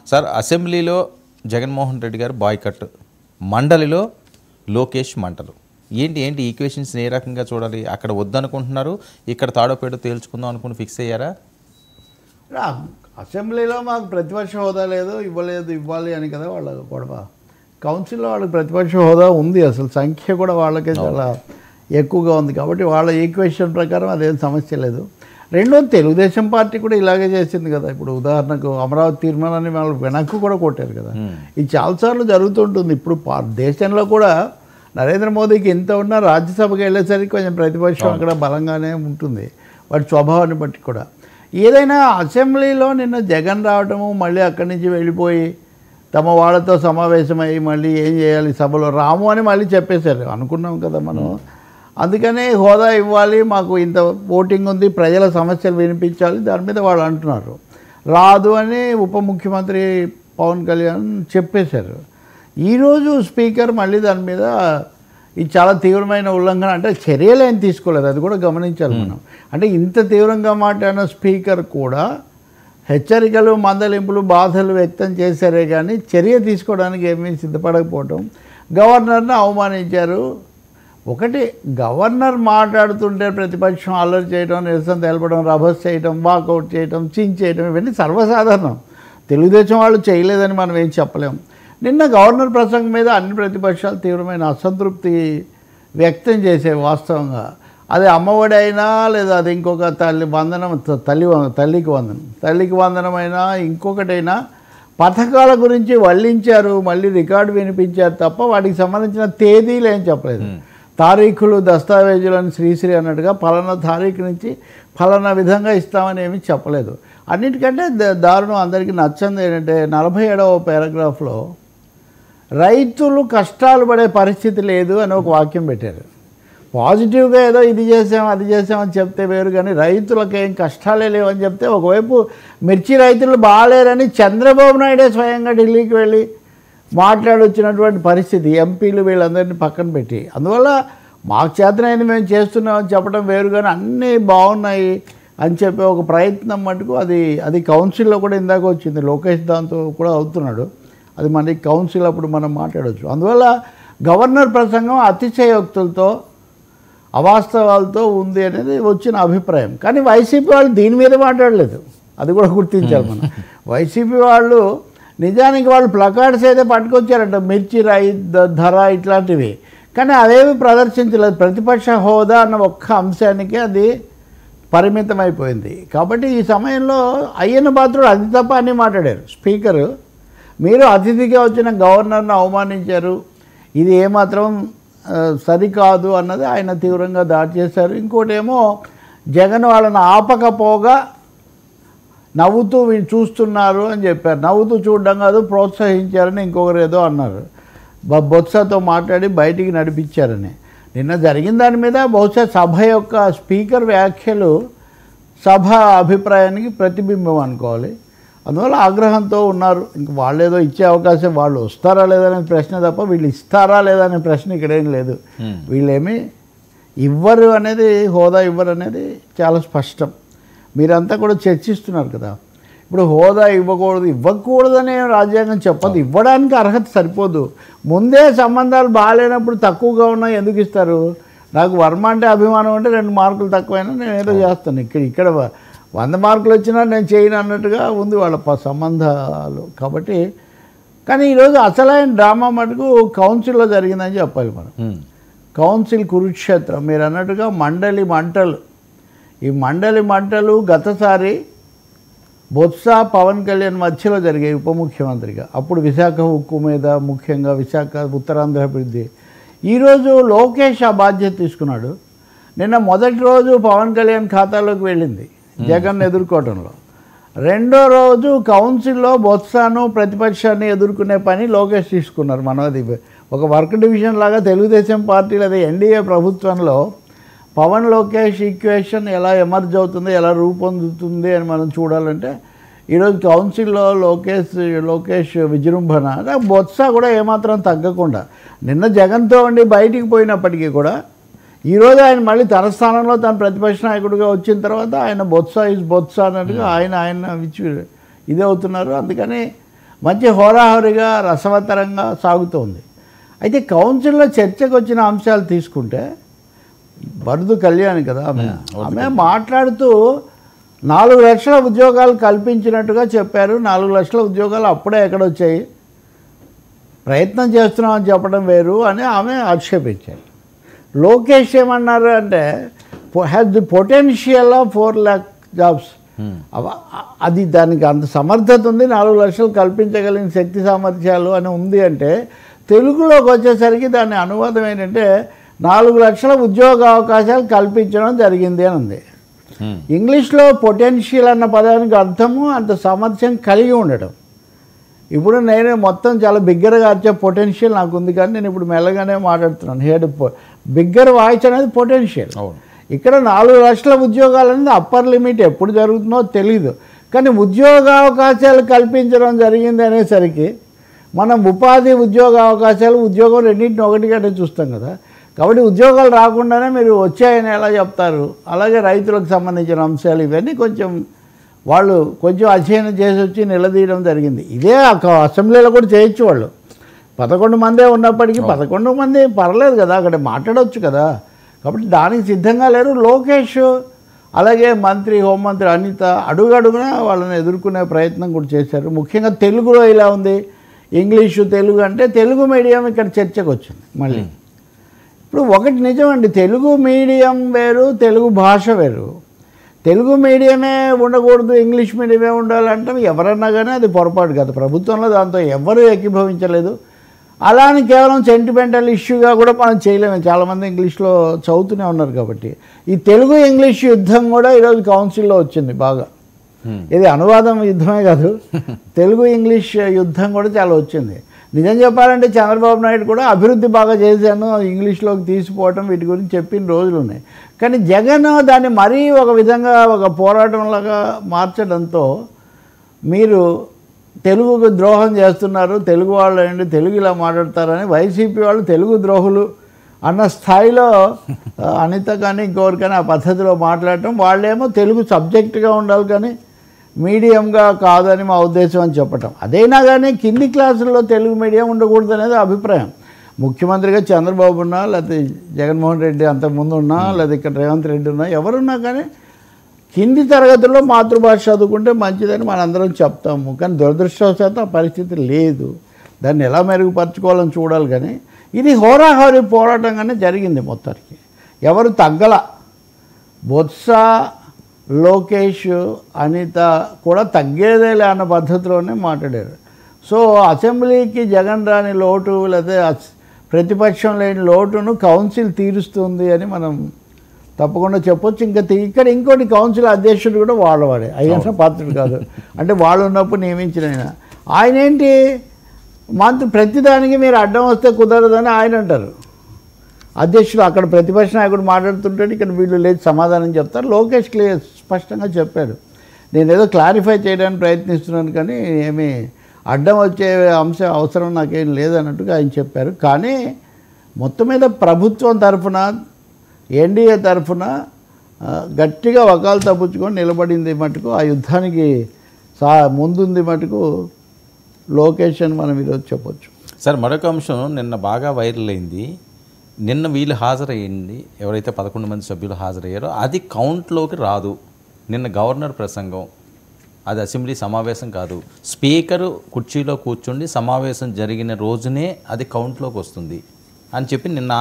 Sir అసెంబ్లీలో జగన్మోహన్ రెడ్డి గారు boycott, మండలిలో లోకేష్ మంటలు. ఏంటి ఏంటి ఈక్వేషన్స్ ఏ రకంగా చూడాలి? అక్కడ వద్దనుకుంటున్నారు, ఇక్కడ తాడోపేడో తేల్చుకుందాం అనుకుని ఫిక్స్ అయ్యారా? అసెంబ్లీలో మాకు ప్రతిపక్ష హోదా లేదు, ఇవ్వాలి అని కదా వాళ్ళ గొడవ. కౌన్సిల్లో వాళ్ళకి ప్రతిపక్ష హోదా ఉంది, అసలు సంఖ్య కూడా వాళ్ళకే చాలా ఎక్కువగా ఉంది. కాబట్టి వాళ్ళ ఈక్వేషన్ ప్రకారం అదేం సమస్య లేదు. రెండోది తెలుగుదేశం పార్టీ కూడా ఇలాగే చేసింది కదా. ఇప్పుడు ఉదాహరణకు అమరావతి తీర్మానాన్ని వాళ్ళు వెనక్కు కూడా కొట్టారు కదా. ఇది చాలాసార్లు జరుగుతుంటుంది. ఇప్పుడు దేశంలో కూడా నరేంద్ర మోదీకి ఎంత ఉన్నా రాజ్యసభకి వెళ్ళేసరికి కొంచెం ప్రతిపక్షం అక్కడ బలంగానే ఉంటుంది, వాటి స్వభావాన్ని బట్టి కూడా. ఏదైనా అసెంబ్లీలో నిన్న జగన్ రావటము, మళ్ళీ అక్కడి నుంచి వెళ్ళిపోయి తమ వాళ్ళతో సమావేశమై మళ్ళీ ఏం చేయాలి సభలో రాము అని మళ్ళీ చెప్పేశారు. అనుకున్నాం కదా మనం. అందుకనే హోదా ఇవ్వాలి, మాకు ఇంత ఓటింగ్ ఉంది, ప్రజల సమస్యలు వినిపించాలి, దాని మీద వాళ్ళు అంటున్నారు. రాదు అని ఉప ముఖ్యమంత్రి పవన్ కళ్యాణ్ చెప్పేశారు. ఈరోజు స్పీకర్ మళ్ళీ దాని మీద ఇది చాలా తీవ్రమైన ఉల్లంఘన అంటే చర్యలు ఏం తీసుకోలేదు, అది కూడా గమనించాలి మనం. అంటే ఇంత తీవ్రంగా మాట్లాడిన స్పీకర్ కూడా హెచ్చరికలు, మందలింపులు, బాధలు వ్యక్తం చేశారే కానీ చర్య తీసుకోవడానికి ఏమీ సిద్ధపడకపోవటం. గవర్నర్ని అవమానించారు. ఒకటి, గవర్నర్ మాట్లాడుతుంటే ప్రతిపక్షం అల్లరి చేయడం, నిరసన తెలపడం, రభస్ చేయడం, వాకౌట్ చేయడం, చించేయడం ఇవన్నీ సర్వసాధారణం. తెలుగుదేశం వాళ్ళు చేయలేదని మనం ఏం చెప్పలేం. నిన్న గవర్నర్ ప్రసంగం మీద అన్ని ప్రతిపక్షాలు తీవ్రమైన అసంతృప్తి వ్యక్తం చేసేవి. వాస్తవంగా అది అమ్మఒడి అయినా లేదా అది ఇంకొక తల్లికి వందనమైనా ఇంకొకటైనా పథకాల గురించి వల్లించారు, మళ్ళీ రికార్డు వినిపించారు తప్ప వాటికి సంబంధించిన తేదీలు ఏం చెప్పలేదు. తారీఖులు, దస్తావేజులను శ్రీశ్రీ అన్నట్టుగా ఫలానా తారీఖు నుంచి ఫలానా విధంగా ఇస్తామని ఏమీ చెప్పలేదు. అన్నిటికంటే దారుణం, అందరికీ నచ్చంది ఏంటంటే 47వ పారాగ్రాఫ్లో రైతులు కష్టాలు పడే పరిస్థితి లేదు అని ఒక వాక్యం పెట్టారు. పాజిటివ్గా ఏదో ఇది చేసాం అది చేసామని చెప్తే వేరు, కానీ రైతులకు ఏం కష్టాలే లేవని చెప్తే ఒకవైపు మిర్చి రైతులు బాగాలేరని చంద్రబాబు నాయుడే స్వయంగా ఢిల్లీకి వెళ్ళి మాట్లాడొచ్చినటువంటి పరిస్థితి, ఎంపీలు వీళ్ళందరినీ పక్కన పెట్టి. అందువల్ల మాకు చేతనైంది మేము చేస్తున్నామని చెప్పడం వేరు, కానీ అన్నీ బాగున్నాయి అని చెప్పి ఒక ప్రయత్నం మటుకు అది కౌన్సిల్లో కూడా ఇందాక వచ్చింది. లోకేష్ దాంతో కూడా అవుతున్నాడు, అది మనకి కౌన్సిల్ అప్పుడు మనం మాట్లాడవచ్చు. అందువల్ల గవర్నర్ ప్రసంగం అతిశయోక్తులతో, అవాస్తవాలతో ఉంది అనేది వచ్చిన అభిప్రాయం. కానీ వైసీపీ వాళ్ళు దీని మీద మాట్లాడలేదు, అది కూడా గుర్తించాలి మనం. వైసీపీ వాళ్ళు నిజానికి వాళ్ళు ప్లకార్డ్స్ అయితే పట్టుకొచ్చారంట, మిర్చి ధర ఇట్లాంటివి, కానీ అవేవి ప్రదర్శించలేదు. ప్రతిపక్ష హోదా అన్న ఒక్క అంశానికే అది పరిమితమైపోయింది. కాబట్టి ఈ సమయంలో అయ్యన్న పాత్రుడు అది తప్ప అన్నీ మాట్లాడారు. స్పీకరు, మీరు అతిథిగా వచ్చిన గవర్నర్ను అవమానించారు, ఇది ఏమాత్రం సరికాదు అన్నది ఆయన తీవ్రంగా దాడి చేశారు. ఇంకోటేమో జగన్ వాళ్ళని ఆపకపోగా నవ్వుతూ వీళ్ళు చూస్తున్నారు అని చెప్పారు. నవ్వుతూ చూడడం కాదు, ప్రోత్సహించారని ఇంకొకరు ఏదో అన్నారు. బొత్సతో మాట్లాడి బయటికి నడిపించారని. నిన్న జరిగిన దాని మీద బహుశా సభ యొక్క స్పీకర్ వ్యాఖ్యలు సభ అభిప్రాయానికి ప్రతిబింబం అనుకోవాలి. అందువల్ల ఆగ్రహంతో ఉన్నారు. ఇంక వాళ్ళు ఏదో ఇచ్చే అవకాశం, వాళ్ళు వస్తారా లేదనే ప్రశ్న తప్ప వీళ్ళు ఇస్తారా లేదనే ప్రశ్న ఇక్కడేం లేదు. వీళ్ళేమి ఇవ్వరు అనేది, హోదా ఇవ్వరు అనేది చాలా స్పష్టం. మీరంతా కూడా చర్చిస్తున్నారు కదా. ఇప్పుడు హోదా ఇవ్వకూడదనే రాజ్యాంగం చెప్పదు, ఇవ్వడానికి అర్హత సరిపోదు. ముందే సంబంధాలు బాగాలేనప్పుడు తక్కువగా ఉన్నా ఎందుకు ఇస్తారు? నాకు వర్మ అంటే అభిమానం అంటే 2 మార్కులు తక్కువైనా నేను ఏదో చేస్తాను. ఇక్కడ 100 మార్కులు వచ్చినా నేను చేయను అన్నట్టుగా ఉంది వాళ్ళ సంబంధాలు. కాబట్టి కానీ ఈరోజు అసలైన డ్రామా మటుకు కౌన్సిల్లో జరిగిందని చెప్పాలి మనం. కౌన్సిల్ కురుక్షేత్రం. మీరు అన్నట్టుగా మండలి మంటలు. ఈ మండలి మంటలు గతసారి బొత్స, పవన్ కళ్యాణ్ మధ్యలో జరిగాయి ఉప ముఖ్యమంత్రిగా. అప్పుడు విశాఖ ఉక్కు మీద, ముఖ్యంగా విశాఖ ఉత్తరాంధ్ర అభివృద్ధి. ఈరోజు లోకేష్ ఆ బాధ్యత తీసుకున్నాడు. నిన్న మొదటి రోజు పవన్ కళ్యాణ్ ఖాతాలోకి వెళ్ళింది జగన్ ఎదుర్కోవడంలో. రెండో రోజు కౌన్సిల్లో బొత్సను, ప్రతిపక్షాన్ని ఎదుర్కొనే పని లోకేష్ తీసుకున్నారు. మనం అది ఒక వర్క్ డివిజన్ లాగా తెలుగుదేశం పార్టీలు, అది ఎన్డీఏ ప్రభుత్వంలో పవన్ లోకేష్ ఈక్వేషన్ ఎలా ఎమర్జ్ అవుతుంది, ఎలా రూపొందుతుంది అని మనం చూడాలంటే ఈరోజు కౌన్సిల్లో లోకేష్ విజృంభణ, బొత్స కూడా ఏమాత్రం తగ్గకుండా నిన్న జగన్తో ఉండి బయటికి పోయినప్పటికీ కూడా ఈరోజు ఆయన మళ్ళీ తన స్థానంలో తన ప్రతిపక్ష నాయకుడిగా వచ్చిన తర్వాత ఆయన బొత్స అన్నట్టుగా ఆయన ఇదే అవుతున్నారు. అందుకని మంచి హోరాహోరీగా రసవత్తరంగా సాగుతోంది. అయితే కౌన్సిల్లో చర్చకు వచ్చిన అంశాలు తీసుకుంటే బరుదు కళ్యాణి కదా ఆమె మాట్లాడుతూ 4 లక్షల ఉద్యోగాలు కల్పించినట్టుగా చెప్పారు. 4 లక్షల ఉద్యోగాలు అప్పుడే ఎక్కడొచ్చాయి, ప్రయత్నం చేస్తున్నామని చెప్పడం వేరు అని ఆమె ఆక్షేపించారు. లోకేష్ ఏమన్నారు అంటే has the potential of 4 lakh jobs. అది దానికి అంత సమర్థత ఉంది, 4 లక్షలు కల్పించగలిగిన శక్తి సామర్థ్యాలు అని ఉంది అంటే తెలుగులోకి వచ్చేసరికి దాని అనువాదం ఏంటంటే 4 లక్షల ఉద్యోగ అవకాశాలు కల్పించడం జరిగింది అని ఉంది. ఇంగ్లీష్లో పొటెన్షియల్ అన్న పదానికి అర్థము అంత సామర్థ్యం కలిగి ఉండడం. ఇప్పుడు నేను మొత్తం చాలా బిగ్గరగా వచ్చే పొటెన్షియల్ నాకు ఉంది, కానీ నేను ఇప్పుడు మెల్లగానే మాట్లాడుతున్నాను. హెడ్ బిగ్గర్ వాయిస్ అనేది పొటెన్షియల్. ఇక్కడ 4 లక్షల ఉద్యోగాలు అనేది అప్పర్ లిమిట్, ఎప్పుడు జరుగుతుందో తెలీదు, కానీ ఉద్యోగ అవకాశాలు కల్పించడం జరిగింది అనేసరికి మనం ఉపాధి ఉద్యోగ అవకాశాలు ఉద్యోగం రెండింటిని ఒకటిగానే చూస్తాం కదా. కాబట్టి ఉద్యోగాలు రాకుండానే మీరు వచ్చాయని ఎలా చెప్తారు? అలాగే రైతులకు సంబంధించిన అంశాలు ఇవన్నీ వాళ్ళు కొంచెం అధ్యయనం చేసి వచ్చి నిలదీయడం జరిగింది. ఇదే అసెంబ్లీలో కూడా చేయొచ్చు. వాళ్ళు 11 మందే ఉన్నప్పటికీ 11 మంది పర్లేదు కదా, అక్కడ మాట్లాడవచ్చు కదా. కాబట్టి దానికి సిద్ధంగా లేరు లోకేష్. అలాగే మంత్రి హోంమంత్రి అనిత అడుగడుగునా వాళ్ళని ఎదుర్కొనే ప్రయత్నం కూడా చేశారు. ముఖ్యంగా తెలుగులో ఇలా ఉంది, ఇంగ్లీషు తెలుగు అంటే తెలుగు మీడియం ఇక్కడ చర్చకు వచ్చింది మళ్ళీ. ఇప్పుడు ఒకటి నిజమండి, తెలుగు మీడియం వేరు, తెలుగు భాష వేరు. తెలుగు మీడియమే ఉండకూడదు, ఇంగ్లీష్ మీడియమే ఉండాలంటే ఎవరన్నా కానీ అది పొరపాటు కాదు. ప్రభుత్వంలో దాంతో ఎవరు ఏకీభవించలేదు. అలా అని కేవలం సెంటిమెంటల్ ఇష్యూగా కూడా మనం చేయలేము. చాలామంది ఇంగ్లీష్లో చదువుతూనే ఉన్నారు కాబట్టి. ఈ తెలుగు ఇంగ్లీష్ యుద్ధం కూడా ఈరోజు కౌన్సిల్లో వచ్చింది బాగా. ఇది అనువాదం యుద్ధమే కాదు, తెలుగు ఇంగ్లీష్ యుద్ధం కూడా చాలా వచ్చింది. నిజం చెప్పాలంటే చంద్రబాబు నాయుడు కూడా అభివృద్ధి బాగా చేశాను, ఇంగ్లీష్లోకి తీసిపోవటం వీటి గురించి చెప్పిన రోజులు ఉన్నాయి. కానీ జగన్ దాన్ని మరీ ఒక విధంగా ఒక పోరాటంలాగా మార్చడంతో మీరు తెలుగుకు ద్రోహం చేస్తున్నారు, తెలుగు వాళ్ళు ఏంటి తెలుగు ఇలా మాట్లాడతారని వైసీపీ వాళ్ళు తెలుగు ద్రోహులు అన్న స్థాయిలో అనిత కానీ ఇంకొకరికైనా ఆ పద్ధతిలో మాట్లాడటం, వాళ్ళేమో తెలుగు సబ్జెక్టుగా ఉండాలి కానీ మీడియంగా కాదని మా ఉద్దేశం అని చెప్పటం. అదైనా కానీ కింది క్లాసుల్లో తెలుగు మీడియం ఉండకూడదు అనేది అభిప్రాయం. ముఖ్యమంత్రిగా చంద్రబాబు ఉన్నా, లేకపోతే జగన్మోహన్ రెడ్డి అంతకుముందు ఉన్నా, లేదా ఇక్కడ రేవంత్ రెడ్డి ఉన్నా, ఎవరున్నా కానీ కింది తరగతుల్లో మాతృభాష చదువుకుంటే మంచిదని మనందరం చెప్తాము. కానీ దురదృష్టవశాత్తు ఆ పరిస్థితి లేదు. దాన్ని ఎలా మెరుగుపరచుకోవాలని చూడాలి. కానీ ఇది హోరాహోరీ పోరాటంగానే జరిగింది మొత్తానికి. ఎవరు తగ్గల. బొత్స, లోకేష్, అనిత కూడా తగ్గేదేలే అన్న పద్ధతిలోనే మాట్లాడారు. సో అసెంబ్లీకి జగన్ రాని లోటు లేదా ప్రతిపక్షం లేని లోటును కౌన్సిల్ తీరుస్తుంది అని మనం తప్పకుండా చెప్పొచ్చు. ఇక్కడ ఇంకోటి కౌన్సిల్ అధ్యక్షుడు కూడా వాళ్ళవాడే, అయ్యన్న పాత్రుడు కాదు. అంటే వాళ్ళు ఉన్నప్పుడు నియమించిన ఆయన ఏంటి మంత్రి, ప్రతిదానికి మీరు అడ్డం వస్తే కుదరదని ఆయన అంటారు. అధ్యక్షుడు అక్కడ ప్రతిపక్ష నాయకుడు మాట్లాడుతుంటే ఇక్కడ వీళ్ళు లేచి సమాధానం చెప్తారు. లోకేష్ స్పష్టంగా చెప్పాడు, నేను ఏదో క్లారిఫై చేయడానికి ప్రయత్నిస్తున్నాను కానీ ఏమీ అడ్డం వచ్చే అంశం అవసరం నాకేం లేదన్నట్టుగా ఆయన చెప్పారు. కానీ మొత్తం మీద ప్రభుత్వం తరఫున ఎన్డీఏ తరఫున గట్టిగా వకాలు తప్పించుకొని నిలబడింది మటుకు, ఆ యుద్ధానికి ముందుంది మటుకు లోకేష్ అని మనం ఈరోజు చెప్పొచ్చు. సార్ మరొక అంశం నిన్న బాగా వైరల్ అయింది. నిన్న వీళ్ళు హాజరయ్యింది, ఎవరైతే 11 మంది సభ్యులు హాజరయ్యారో అది కౌంట్లోకి రాదు. నిన్న గవర్నర్ ప్రసంగం, అది అసెంబ్లీ సమావేశం కాదు. స్పీకరు కుర్చీలో కూర్చుండి సమావేశం జరిగిన రోజునే అది కౌంట్లోకి వస్తుంది అని చెప్పి నిన్న